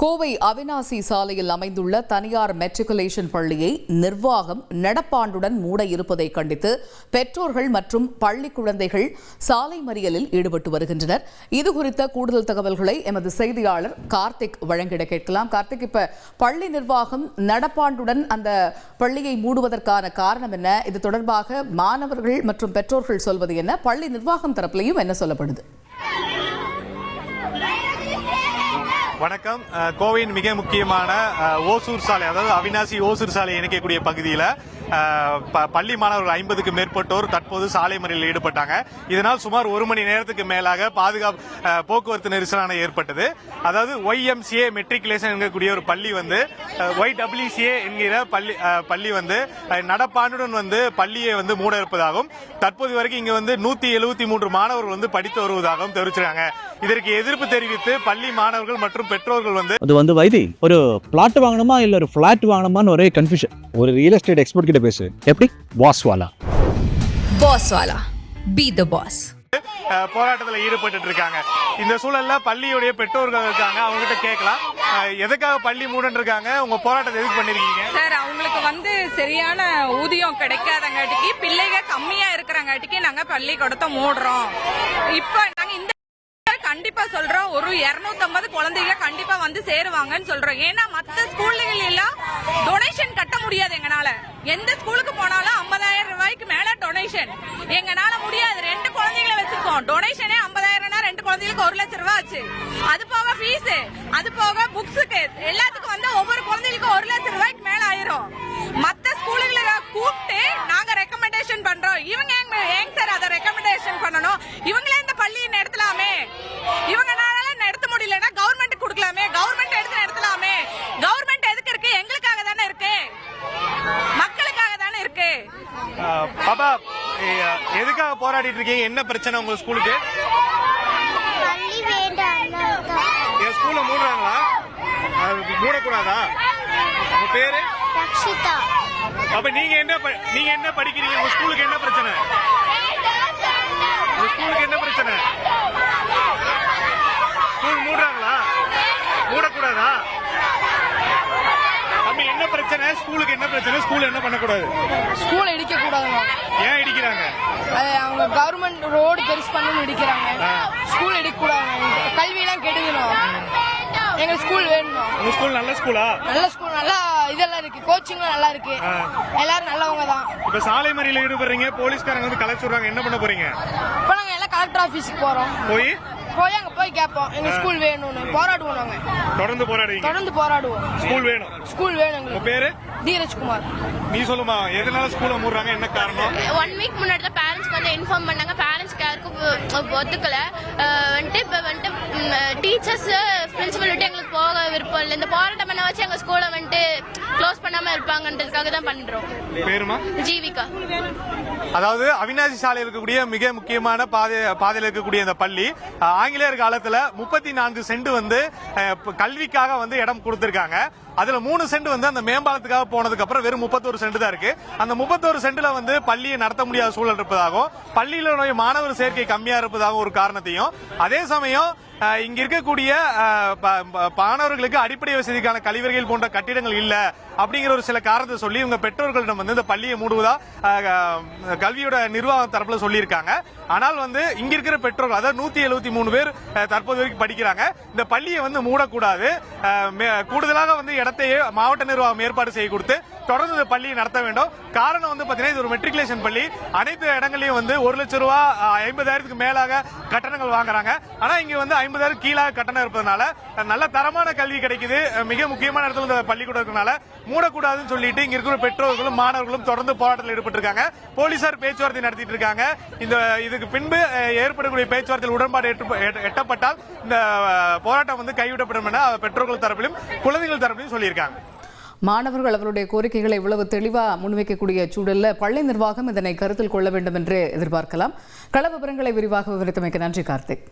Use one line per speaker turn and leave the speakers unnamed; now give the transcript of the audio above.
கோவை அவினாசி சாலையில் அமைந்துள்ள தனியார் மெட்ரிகுலேஷன் பள்ளியை நிர்வாகம் நடப்பாண்டுடன் மூட இருப்பதை கண்டித்து பெற்றோர்கள் மற்றும் பள்ளி குழந்தைகள் சாலை மறியலில் ஈடுபட்டு வருகின்றனர். இதுகுறித்த கூடுதல் தகவல்களை எமது செய்தியாளர் கார்த்திக் வழங்கிட கேட்கலாம். கார்த்திக், இப்ப பள்ளி நிர்வாகம் நடப்பாண்டுடன் அந்த பள்ளியை மூடுவதற்கான காரணம் என்ன? இது தொடர்பாக மாணவர்கள் மற்றும் பெற்றோர்கள் சொல்வது என்ன? பள்ளி நிர்வாகம் தரப்பிலையும் என்ன சொல்லப்படுது?
வணக்கம். கோவையின் மிக முக்கியமான ஓசூர் சாலை, அதாவது அவினாசி ஓசூர் சாலை இணைக்கக்கூடிய பகுதியில் பள்ளி மாணவர்கள் 50க்கும் மேற்பட்டோர் தற்போது சாலை மறியலில் ஈடுபட்டாங்க. இதனால் சுமார் 1 மணி நேரத்துக்கு மேலாக போக்குவரத்து நெரிசலான ஏற்பட்டது. அதாவது YMCA மெட்ரிகுலேஷன் என்கக்கூடிய ஒரு பள்ளி வந்து YWCA என்கிற பள்ளி வந்து நடப்பாண்டுடன் பள்ளியை மூட இருப்பதாகவும் தற்போது வரைக்கும் இங்க 173 மாணவர்கள் படித்து வருவதாகவும் தெரிவிச்சிருக்காங்க. இதற்கு எதிர்ப்பு தெரிவித்து பள்ளி மாணவர்கள் மற்றும் பெற்றோர்கள்
அது வைத்தி ஒரு பிளாட் வாங்கணுமா இல்ல ஒரு பிளாட் வாங்கணுமான்னு ஒரே கன்ஃபியூஷன். ஒரு ரியல் எஸ்டேட் எக்ஸ்பர்ட் கிட்ட பேசு. எப்படி? பாஸ் வாலா
பி தி பாஸ்.
போராட்டத்தில் ஈடுபட்டு இருக்காங்க. இந்த சூழல்ல பள்ளியுடைய பெற்றோர்கள் இருக்காங்க, அவங்க கிட்ட கேட்கலாம். எதுக்காக பள்ளி மூடன்னு இருக்காங்க? உங்க போராட்டத்தை எதுக்கு பண்ணிருக்கீங்க?
சார், அவங்களுக்கு சரியான ஊதியம் கிடைக்காதங்காட்டிக்கு, பிள்ளைங்க கம்மியா இருக்கிறங்காட்டிக்கு நாங்க பள்ளிக்கூடத்தை மூடுறோம். இப்ப நாங்க இந்த கண்டிப்பா சொல்றோம், ஒரு 250 குழந்தைங்க கண்டிப்பா சேருவாங்கன்னு சொல்றோம். ஏன்னா மத்த ஸ்கூல்கள் எல்லாம் டொனேஷன் கட்ட முடியாது. எங்கனால எந்த ஸ்கூலுக்கு போனாலும் 50,000 ரூபாய்க்கு மேல டொனேஷன் எங்கனால முடியாது. 2 குழந்தைகளை வச்சிருக்கோம். டொனேஷனே 50,000னா 2 குழந்தைகளுக்கு 1 லட்சம் ரூபாய் ஆச்சு. அது போக ஃபீஸ், அது போக புக்ஸுக்கு எல்லாத்துக்கும் ஒவ்வொரு குழந்தைகளுக்கும் 1 லட்சம் ரூபாய்க்கு மேல ஆயிரும். மத்த ஸ்கூல்களை கூப்பிட்டு நாங்க ரெக்கமெண்டேஷன் பண்றோம். இவங்க ஏங்க சார் அதை ரெக்கமெண்டேஷன் பண்ணணும்? இவங்களே இந்த பள்ளியை நடத்தலாமே. இவங்கனால நடத்த முடியலன்னா கவர்மெண்ட் கொடுக்கலாமே. கவர்மெண்ட் எடுத்து நடத்தலாமே. கவர்மெண்ட் எதுக்கு இருக்கு? எங்களுக்காக தானே இருக்கு, மக்களுக்காக தானே இருக்கு.
பாப்பா, எதுக்காக போராடிட்டு இருக்கீங்க? என்ன பிரச்சனை உங்க ஸ்கூலுக்கு? என் ஸ்கூல்ல மூடுறாங்களா? மூடக்கூடாதா? உங்க பேரு?
ரக்ஷிதா.
அப்ப நீங்க என்ன படிக்கிறீங்க? உங்க ஸ்கூலுக்கு என்ன பிரச்சனை? உங்க ஸ்கூலுக்கு என்ன பிரச்சனை? ஸ்கூல் மூடுறாங்களா? மூடக்கூடாதா? தம்பி, என்ன பிரச்சனை? ஸ்கூலுக்கு என்ன பிரச்சனை? ஸ்கூல் என்ன பண்ணக்கூடாது?
ஸ்கூல் இடிக்க கூடாது.
ஏன் இடிக்கிறாங்க?
அவங்க கவர்மெண்ட் ரோடு பெருசு பண்ணு இடிக்கிறாங்க. ஸ்கூல் இடிக்க கூடாது. கல்வி எல்லாம் கெடுக்கணும். எங்க ஸ்கூல் வேணும்.
உங்க ஸ்கூல் நல்ல ஸ்கூலா?
நல்ல ஸ்கூல், நல்லா இதெல்லாம் இருக்கு. கோச்சிங் நல்லா இருக்கு. எல்லாரும் நல்லவங்க தான்.
இப்ப சாலை மறியலில் ஈடுபடுறீங்க, போலீஸ்காரங்க கலெக்ட் சொல்றாங்க, என்ன பண்ண போறீங்க?
இப்ப நாங்க எல்லாம் கலெக்டர் ஆபீஸ்க்கு போறோம். அங்க போய் கேட்போம், எங்க ஸ்கூல் வேணும்னு போராடுவோம். நாங்க தொடர்ந்து போராடுவோம்.
ஸ்கூல் வேணும்.
எங்களுக்கு.
உங்க பேரு?
தீரஜ்குமார்.
நீ சொல்லுமா, எதனால ஸ்கூல்ல மூடுறாங்க? என்ன காரணம்?
1 வீக் முன்னாடி தான் பேரண்ட்ஸ்க்கு இன்ஃபார்ம் பண்ணாங்க. பேரண்ட்ஸ்க்கு யாருக்கும் ஒத்துக்கல. டீச்சர்ஸ் பிரின்சிபல் விட்டு எங்களுக்கு போக விருப்பம் இல்லை. இந்த போராட்டம் பண்ண வச்சு எங்க ஸ்கூலை க்ளோஸ் பண்ணாம இருப்பாங்கன்றதுக்காக தான் பண்றோம்.
பேருமா?
ஜீவிகா.
அதாவது அவினாசி சாலையில் இருக்கக்கூடிய மிக முக்கியமான பாதையில் இருக்கக்கூடிய இந்த பள்ளி ஆங்கிலேயர் காலத்துல 34 சென்ட் கல்விக்காக இடம் கொடுத்திருக்காங்க. அதுல 3 சென்ட் அந்த மேம்பாலத்துக்காக போனதுக்கு அப்புறம் வெறும் 31 சென்ட் தான் இருக்கு. அந்த 31 சென்ட்ல பள்ளியை நடத்த முடியாத சூழல் இருப்பதாகவும், பள்ளியில மாணவர் சேர்க்கை கம்மியா இருப்பதாகவும் ஒரு காரணத்தையும், அதே சமயம் இங்க இருக்கக்கூடிய மாணவர்களுக்கு அடிப்படை வசதிக்கான கழிவறைகள் போன்ற கட்டிடங்கள் இல்ல அப்படிங்கிற ஒரு சில காரணத்தை சொல்லி இவங்க பெற்றோர்களிடம் இந்த பள்ளியை மூடுவதா கல்வியோட நிர்வாக தரப்புல சொல்லியிருக்காங்க. ஆனால் இங்க இருக்கிற பெற்றோர்கள், அதாவது 173 பேர் தற்போது வரைக்கும் படிக்கிறாங்க. இந்த பள்ளியை மூடக்கூடாது, கூடுதலாக இடத்தையே மாவட்ட நிர்வாகம் ஏற்பாடு செய்ய கொடுத்து தொடர்ந்து இந்த பள்ளியை நடத்த வேண்டும். காரணம் பாத்தீங்கன்னா, இது ஒரு மெட்ரிகுலேஷன் பள்ளி. அனைத்து இடங்களையும் 1 லட்சம் ரூபாய் 50,000க்கு மேலாக கட்டணங்கள் வாங்குறாங்க. ஆனா இங்க 50,000 கீழாக கட்டணம் இருப்பதனால நல்ல தரமான கல்வி கிடைக்குது. மிக முக்கியமான இடத்துல இந்த பள்ளிக்கூடம் இருக்கனால மூடக்கூடாதுன்னு சொல்லிட்டு இங்க இருக்கிற பெற்றோர்களும் மாணவர்களும் தொடர்ந்து போராட்டத்தில் ஈடுபட்டிருக்காங்க. போலீசார் பேச்சுவார்த்தை நடத்திட்டு இருக்காங்க. இதுக்கு பின்பு ஏற்படக்கூடிய பேச்சுவார்த்தையில் உடன்பாடு எட்டப்பட்டால் இந்த போராட்டம் கைவிடப்படும் என பெற்றோர்கள் தரப்பிலும் குழந்தைகள் தரப்பிலும் சொல்லியிருக்காங்க.
மாணவர்கள் அவருடைய கோரிக்கைகளை இவ்வளவு தெளிவா முன்வைக்கக்கூடிய சூழல்ல பள்ளி நிர்வாகம் இதனை கருத்தில் கொள்ள வேண்டும் என்று எதிர்பார்க்கலாம். கள விவரங்களை விரிவாக விவரித்தமைக்கு நன்றி கார்த்திக்.